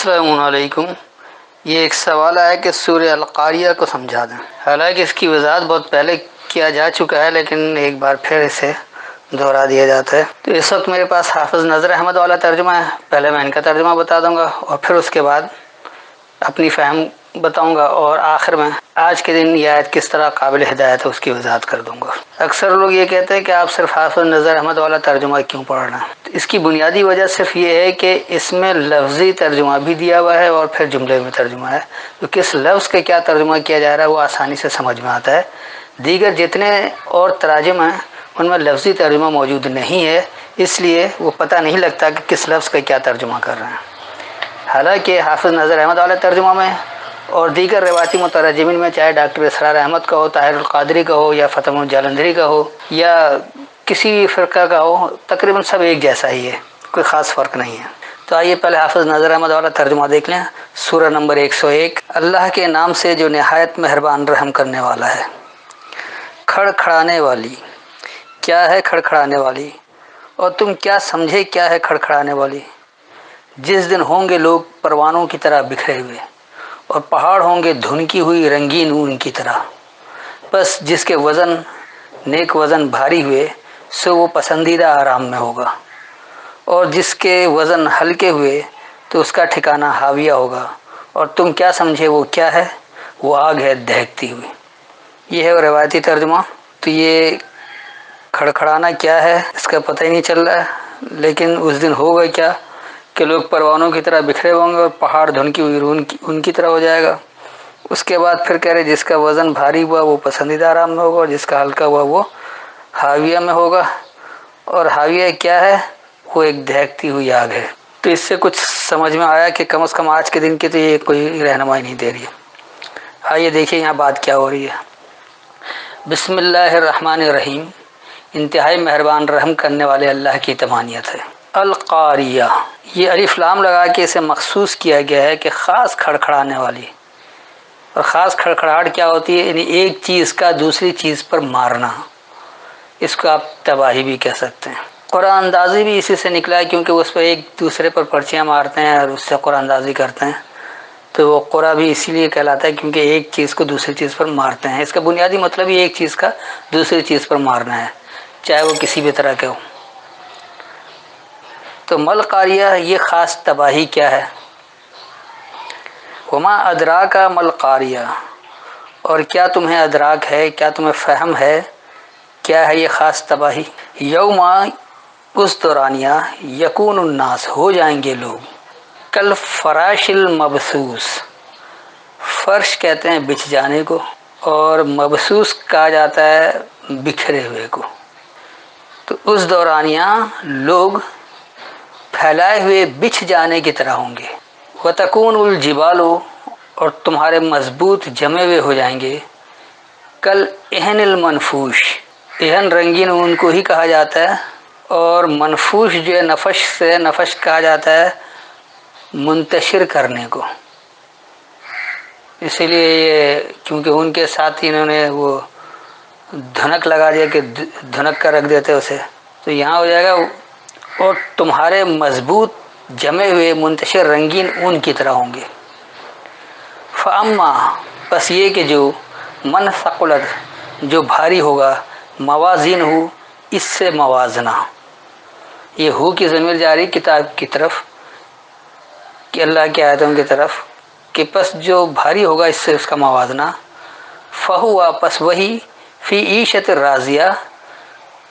السلام علیکم۔ یہ ایک سوال ہے کہ سورہ القاریہ کو سمجھا دیں۔ حالانکہ اس کی وضاحت بہت پہلے کیا جا چکا ہے، لیکن ایک بار پھر اسے دہرا دیا جاتا ہے۔ تو اس وقت میرے پاس حافظ نظر احمد والا ترجمہ ہے، پہلے میں ان کا ترجمہ بتا دوں گا اور پھر اس کے بعد اپنی فہم بتاؤں گا، اور آخر میں آج کے دن یہ آیت کس طرح قابل ہدایت ہے اس کی وضاحت کر دوں گا۔ اکثر لوگ یہ کہتے ہیں کہ آپ صرف حافظ نظر احمد والا ترجمہ کیوں پڑھ رہے ہیں؟ اس کی بنیادی وجہ صرف یہ ہے کہ اس میں لفظی ترجمہ بھی دیا ہوا ہے اور پھر جملے میں ترجمہ ہے، تو کس لفظ کا کیا ترجمہ کیا جا رہا ہے وہ آسانی سے سمجھ میں آتا ہے۔ دیگر جتنے اور تراجم ہیں ان میں لفظی ترجمہ موجود نہیں ہے، اس لیے وہ پتہ نہیں لگتا کہ کس لفظ کا کیا ترجمہ کر رہے ہیں۔ حالانکہ حافظ نظر احمد والے ترجمہ میں اور دیگر روایتی مترجمین میں، چاہے ڈاکٹر اسرار احمد کا ہو، طاہر القادری کا ہو، یا فتح الجالندھری کا ہو، یا کسی فرقہ کا ہو، تقریباً سب ایک جیسا ہی ہے، کوئی خاص فرق نہیں ہے۔ تو آئیے پہلے حافظ نظر احمد والا ترجمہ دیکھ لیں۔ سورہ نمبر 101۔ اللہ کے نام سے جو نہایت مہربان رحم کرنے والا ہے۔ کھڑکھڑانے والی، کیا ہے کھڑکھڑانے والی؟ اور تم کیا سمجھے کیا ہے کھڑکھڑانے والی؟ جس دن ہوں گے لوگ پروانوں کی طرح بکھرے ہوئے، اور پہاڑ ہوں گے دھنکی ہوئی رنگین اون کی طرح۔ بس جس کے وزن نیک وزن بھاری ہوئے سو وہ پسندیدہ آرام میں ہوگا، اور جس کے وزن ہلکے ہوئے تو اس کا ٹھکانہ حاویہ ہوگا۔ اور تم کیا سمجھے وہ کیا ہے؟ وہ آگ ہے دہکتی ہوئی۔ یہ ہے وہ روایتی ترجمہ۔ تو یہ کھڑکھڑانا کیا ہے اس کا پتہ ہی نہیں چل رہا ہے، لیکن اس دن ہوگا کیا کہ لوگ پروانوں کی طرح بکھرے ہوں گے اور پہاڑ دھنکی ہوئی ان کی طرح ہو جائے گا۔ اس کے بعد پھر کہہ رہے جس کا وزن بھاری ہوا وہ پسندیدہ آرام میں ہوگا، اور جس کا ہلکا ہوا وہ حاویہ میں ہوگا۔ اور حاویہ کیا ہے؟ وہ ایک دہکتی ہوئی آگ ہے۔ تو اس سے کچھ سمجھ میں آیا کہ کم از کم آج کے دن کی تو یہ کوئی رہنمائی نہیں دے رہی ہے۔ آئیے دیکھیں یہاں بات کیا ہو رہی ہے۔ بسم اللہ الرحمن الرحیم، انتہائی مہربان رحم کرنے والے اللہ کی تمانیت ہے۔ القاریہ، یہ الف لام لگا کے اسے مخصوص کیا گیا ہے کہ خاص کھڑکھڑانے والی۔ اور خاص کھڑکھڑاہٹ کیا ہوتی ہے؟ یعنی ایک چیز کا دوسری چیز پر مارنا، اس کو آپ تباہی بھی کہہ سکتے ہیں۔ قرآن اندازی بھی اسی سے نکلا ہے، کیونکہ اس پر ایک دوسرے پر پرچیاں مارتے ہیں اور اس سے قرآن اندازی کرتے ہیں، تو وہ قرآن بھی اسی لیے کہلاتا ہے کیونکہ ایک چیز کو دوسری چیز پر مارتے ہیں۔ اس کا بنیادی مطلب ہی ایک چیز کا دوسری چیز پر مارنا ہے، چاہے وہ کسی بھی طرح کے ہو۔ تو مل قاریہ، یہ خاص تباہی کیا ہے؟ وما ادراک مل قاریہ، اور کیا تمہیں ادراک ہے، کیا تمہیں فہم ہے کیا ہے یہ خاص تباہی؟ یوم، اس دورانیہ، یکون الناس، ہو جائیں گے لوگ، کل فراش المبثوث، فرش کہتے ہیں بچھ جانے کو، اور مبثوث کہا جاتا ہے بکھرے ہوئے کو۔ تو اس دورانیہ لوگ پھیلائے ہوئے بچھ جانے کی طرح ہوں گے۔ وتکون الجبال، اور تمہارے مضبوط جمے ہوئے ہو جائیں گے، کل اہن المنفوش، اہن رنگین اون کو ہی کہا جاتا ہے، اور منفوش جو ہے نفش سے، نفش کہا جاتا ہے منتشر کرنے کو۔ اسی لیے یہ کیونکہ ان کے ساتھ ہی انہوں نے وہ دھنک لگا دیا کہ دھنک کر رکھ دیتے اسے، تو یہاں ہو جائے گا اور تمہارے مضبوط جمے ہوئے منتشر رنگین اون کی طرح ہوں گے۔ فاما، بس یہ کہ جو من ثقلت، جو بھاری ہوگا، موازین ہو، اس سے موازنہ، یہ ہو کی ضمیر جاری کتاب کی طرف، کہ اللہ کی آیتوں کی طرف، کہ پس جو بھاری ہوگا اس سے اس کا موازنہ، فہوا، پس وہی، فی عیشت راضیہ،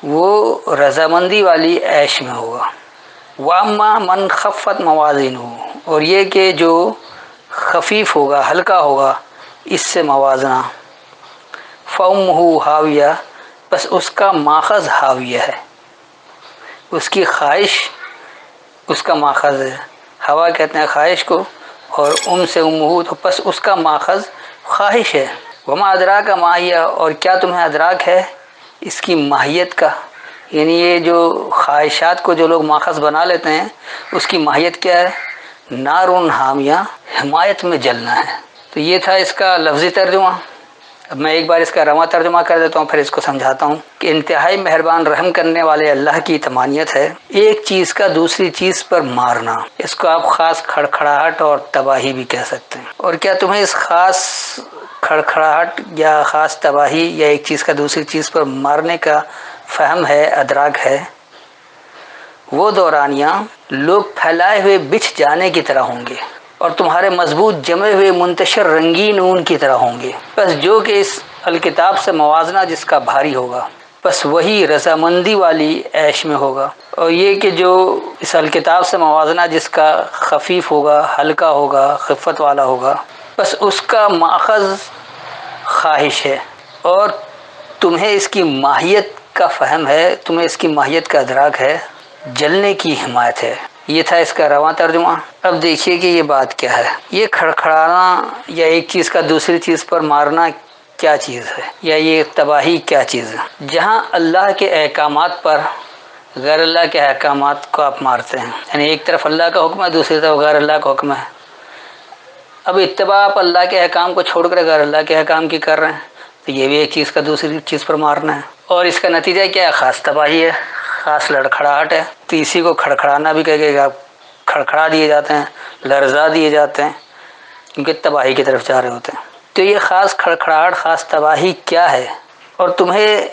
وہ رضامندی والی عیش میں ہوگا۔ واما من خفت موازین ہو، اور یہ کہ جو خفیف ہوگا، ہلکا ہوگا، اس سے موازنہ، فامہ حاویہ، بس اس کا ماخذ حاویہ ہے، اس کی خواہش اس کا ماخذ ہے۔ ہوا کہتے ہیں خواہش کو، اور سے امہ، تو پس اس کا ماخذ خواہش ہے۔ وما ادراک ما ہی، اور کیا تمہیں ادراک ہے اس کی ماہیت کا؟ یعنی یہ جو خواہشات کو جو لوگ ماخذ بنا لیتے ہیں اس کی ماہیت کیا ہے؟ نارون حامیہ، حمایت میں جلنا ہے۔ تو یہ تھا اس کا لفظی ترجمہ۔ اب میں ایک بار اس کا رواں ترجمہ کر دیتا ہوں، پھر اس کو سمجھاتا ہوں کہ انتہائی مہربان رحم کرنے والے اللہ کی تمانیت ہے ایک چیز کا دوسری چیز پر مارنا۔ اس کو آپ خاص کھڑکھڑاہٹ اور تباہی بھی کہہ سکتے ہیں۔ اور کیا تمہیں اس خاص کھڑکھڑاہٹ یا خاص تباہی یا ایک چیز کا دوسری چیز پر مارنے کا فہم ہے، ادراک ہے؟ وہ دورانیاں لوگ پھیلائے ہوئے بچھ جانے کی طرح ہوں گے اور تمہارے مضبوط جمے ہوئے منتشر رنگین اون کی طرح ہوں گے، بس جو کہ اس الکتاب سے موازنہ جس کا بھاری ہوگا، بس وہی رضامندی والی عیش میں ہوگا، اور یہ کہ جو اس الکتاب سے موازنہ جس کا خفیف ہوگا، ہلکا ہوگا، خفت والا ہوگا، بس اس کا ماخذ خواہش ہے، اور تمہیں اس کی ماہیت کا فہم ہے، تمہیں اس کی ماہیت کا ادراک ہے، جلنے کی حمایت ہے۔ یہ تھا اس کا رواں ترجمہ۔ اب دیکھیے کہ یہ بات کیا ہے۔ یہ کھڑکھڑانا یا ایک چیز کا دوسری چیز پر مارنا کیا چیز ہے، یا یہ تباہی کیا چیز ہے؟ جہاں اللہ کے احکامات پر غیر اللہ کے احکامات کو آپ مارتے ہیں، یعنی ایک طرف اللہ کا حکم ہے، دوسری طرف غیر اللہ کا حکم ہے۔ اب اتباع آپ اللہ کے احکام کو چھوڑ کر غیر اللہ کے احکام کی کر رہے ہیں، تو یہ بھی ایک چیز کا دوسری چیز پر مارنا ہے، اور اس کا نتیجہ کیا ہے؟ خاص تباہی ہے، خاص لڑکھڑاہٹ ہے۔ تو اسی کو کھڑکھڑانا بھی کہے گا، کھڑکھڑا دیے جاتے ہیں، لرزا دیے جاتے ہیں، کیونکہ تباہی کی طرف جا رہے ہوتے ہیں۔ تو یہ خاص کھڑکھڑاہٹ، خاص تباہی کیا ہے؟ اور تمہیں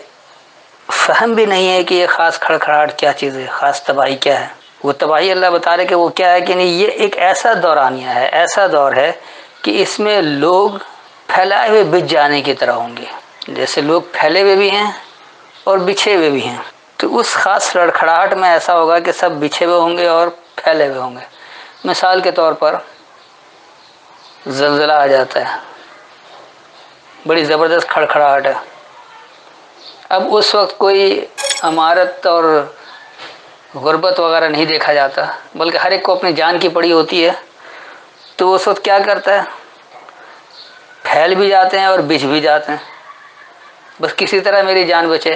فہم بھی نہیں ہے کہ یہ خاص کھڑکھڑاہٹ کیا چیز ہے، خاص تباہی کیا ہے۔ وہ تباہی اللہ بتا رہے کہ وہ کیا ہے کہ نہیں، یہ ایک ایسا دورانیہ ہے، ایسا دور ہے کہ اس میں لوگ پھیلائے ہوئے بچھ جانے کی طرح ہوں گے، جیسے لوگ پھیلے ہوئے بھی ہیں اور بچھے ہوئے بھی ہیں۔ تو اس خاص لڑکھڑاہٹ میں ایسا ہوگا کہ سب بچھے ہوئے ہوں گے اور پھیلے ہوئے ہوں گے۔ مثال کے طور پر زلزلہ آ جاتا ہے، بڑی زبردست کھڑکھڑاہٹ ہے۔ اب اس وقت کوئی عمارت اور غربت وغیرہ نہیں دیکھا جاتا، بلکہ ہر ایک کو اپنی جان کی پڑی ہوتی ہے، تو اس وقت کیا کرتا ہے؟ پھیل بھی جاتے ہیں اور بچھ بھی جاتے ہیں، بس کسی طرح میری جان بچے۔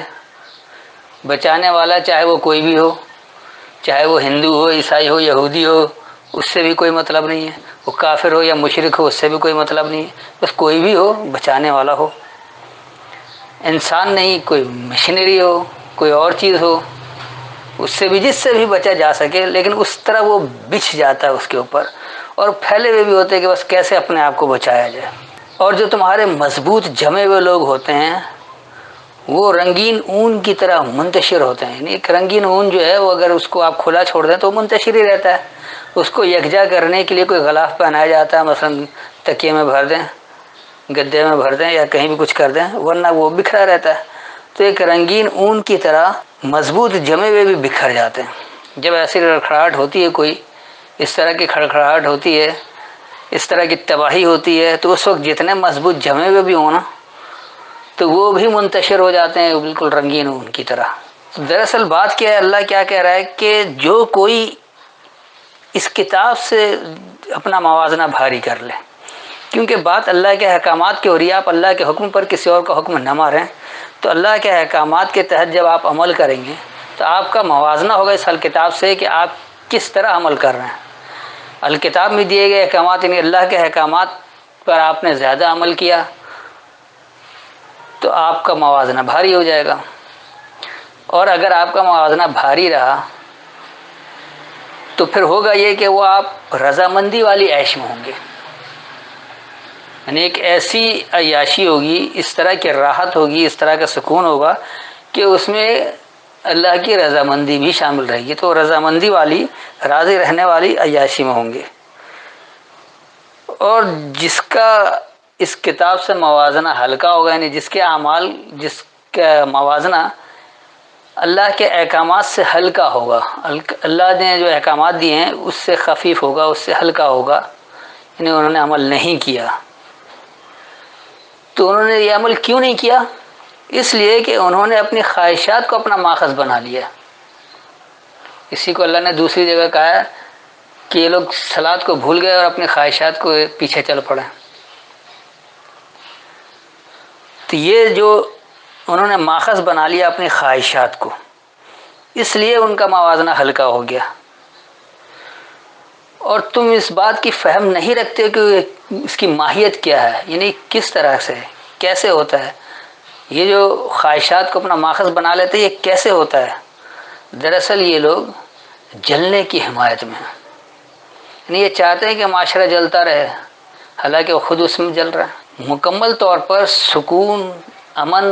بچانے والا چاہے وہ کوئی بھی ہو، چاہے وہ ہندو ہو، عیسائی ہو، یہودی ہو، اس سے بھی کوئی مطلب نہیں ہے، وہ کافر ہو یا مشرک ہو، اس سے بھی کوئی مطلب نہیں ہے، بس کوئی بھی ہو، بچانے والا ہو۔ انسان نہیں، کوئی مشینری ہو، کوئی اور چیز ہو، اس سے بھی، جس سے بھی بچا جا سکے، لیکن اس طرح وہ بچھ جاتا ہے اس کے اوپر، اور پھیلے ہوئے بھی ہوتے ہیں کہ بس کیسے اپنے آپ کو بچایا جائے۔ اور جو تمہارے مضبوط جمے ہوئے لوگ ہوتے ہیں وہ رنگین اون کی طرح منتشر ہوتے ہیں، یعنی ایک رنگین اون جو ہے وہ اگر اس کو آپ کھلا چھوڑ دیں تو منتشر ہی رہتا ہے۔ اس کو یکجا کرنے کے لیے کوئی غلاف پہنایا جاتا ہے، مثلا تکیے میں بھر دیں، گدے میں بھر دیں، یا کہیں بھی کچھ کر دیں، ورنہ وہ بکھرا رہتا ہے۔ تو ایک رنگین اون کی طرح مضبوط جمے ہوئے بھی بکھر جاتے ہیں۔ جب ایسی کھڑکھڑاہٹ ہوتی ہے، کوئی اس طرح کی کھڑکھڑاہٹ ہوتی ہے، اس طرح کی تباہی ہوتی ہے، تو اس وقت جتنے مضبوط جمے ہوئے بھی ہوں نا، تو وہ بھی منتشر ہو جاتے ہیں بالکل رنگین اون کی طرح۔ دراصل بات کیا ہے، اللہ کیا کہہ رہا ہے کہ جو کوئی اس کتاب سے اپنا موازنہ بھاری کر لے، کیونکہ بات اللہ کے احکامات کی ہو رہی ہے، آپ اللہ کے حکم پر کسی اور کا حکم نہ ماریں، تو اللہ کے احکامات کے تحت جب آپ عمل کریں گے تو آپ کا موازنہ ہوگا اس الکتاب سے کہ آپ کس طرح عمل کر رہے ہیں۔ الکتاب میں دیے گئے احکامات، یعنی اللہ کے احکامات پر آپ نے زیادہ عمل کیا تو آپ کا موازنہ بھاری ہو جائے گا، اور اگر آپ کا موازنہ بھاری رہا تو پھر ہوگا یہ کہ وہ آپ رضامندی عیشی عیش میں ہوں گے، یعنی ایک ایسی عیاشی ہوگی، اس طرح کی راحت ہوگی، اس طرح کا سکون ہوگا کہ اس میں اللہ کی رضامندی بھی شامل رہے گی، تو رضامندی والی، راضی رہنے والی عیاشی میں ہوں گے۔ اور جس کا اس کتاب سے موازنہ ہلکا ہوگا، یعنی جس کے اعمال، جس کا موازنہ اللہ کے احکامات سے ہلکا ہوگا، اللہ نے جو احکامات دیے ہیں اس سے خفیف ہوگا، اس سے ہلکا ہوگا، یعنی انہوں نے عمل نہیں کیا۔ تو انہوں نے یہ عمل کیوں نہیں کیا؟ اس لیے کہ انہوں نے اپنی خواہشات کو اپنا ماخذ بنا لیا۔ اسی کو اللہ نے دوسری جگہ کہا ہے کہ یہ لوگ صلات کو بھول گئے اور اپنی خواہشات کو پیچھے چل پڑے۔ تو یہ جو انہوں نے ماخذ بنا لیا اپنی خواہشات کو، اس لیے ان کا موازنہ ہلکا ہو گیا۔ اور تم اس بات کی فہم نہیں رکھتے کہ اس کی ماہیت کیا ہے، یعنی کس طرح سے کیسے ہوتا ہے؟ یہ جو خواہشات کو اپنا ماخذ بنا لیتے ہیں، یہ کیسے ہوتا ہے؟ دراصل یہ لوگ جلنے کی حمایت میں ہیں، یعنی یہ چاہتے ہیں کہ معاشرہ جلتا رہے، حالانکہ وہ خود اس میں جل رہا ہے۔ مکمل طور پر سکون، امن،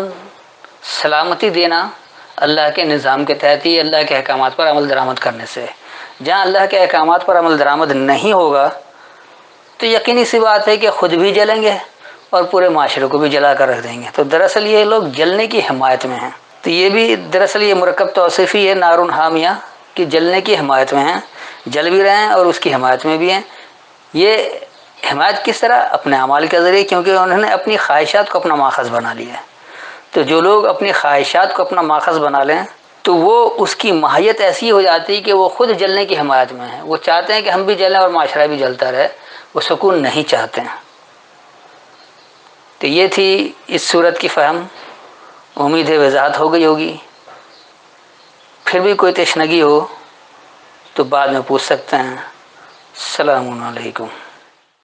سلامتی دینا اللہ کے نظام کے تحت ہی، اللہ کے احکامات پر عمل درآمد کرنے سے۔ جہاں اللہ کے احکامات پر عمل درآمد نہیں ہوگا تو یقینی سی بات ہے کہ خود بھی جلیں گے اور پورے معاشرے کو بھی جلا کر رکھ دیں گے۔ تو دراصل یہ لوگ جلنے کی حمایت میں ہیں۔ تو یہ بھی دراصل یہ مرکب توصیفی ہے نارون حامیہ، کہ جلنے کی حمایت میں ہیں، جل بھی رہے ہیں اور اس کی حمایت میں بھی ہیں۔ یہ حمایت کس طرح؟ اپنے اعمال کے ذریعے، کیونکہ انہوں نے اپنی خواہشات کو اپنا ماخذ بنا لیا ہے۔ تو جو لوگ اپنی خواہشات کو اپنا ماخذ بنا لیں تو وہ اس کی ماہیت ایسی ہو جاتی ہے کہ وہ خود جلنے کی حمایت میں ہیں۔ وہ چاہتے ہیں کہ ہم بھی جلیں اور معاشرہ بھی جلتا رہے، وہ سکون نہیں چاہتے ہیں۔ تو یہ تھی اس صورت کی فہم، امید ہے وضاحت ہو گئی ہوگی۔ پھر بھی کوئی تشنگی ہو تو بعد میں پوچھ سکتے ہیں۔ السلام علیکم۔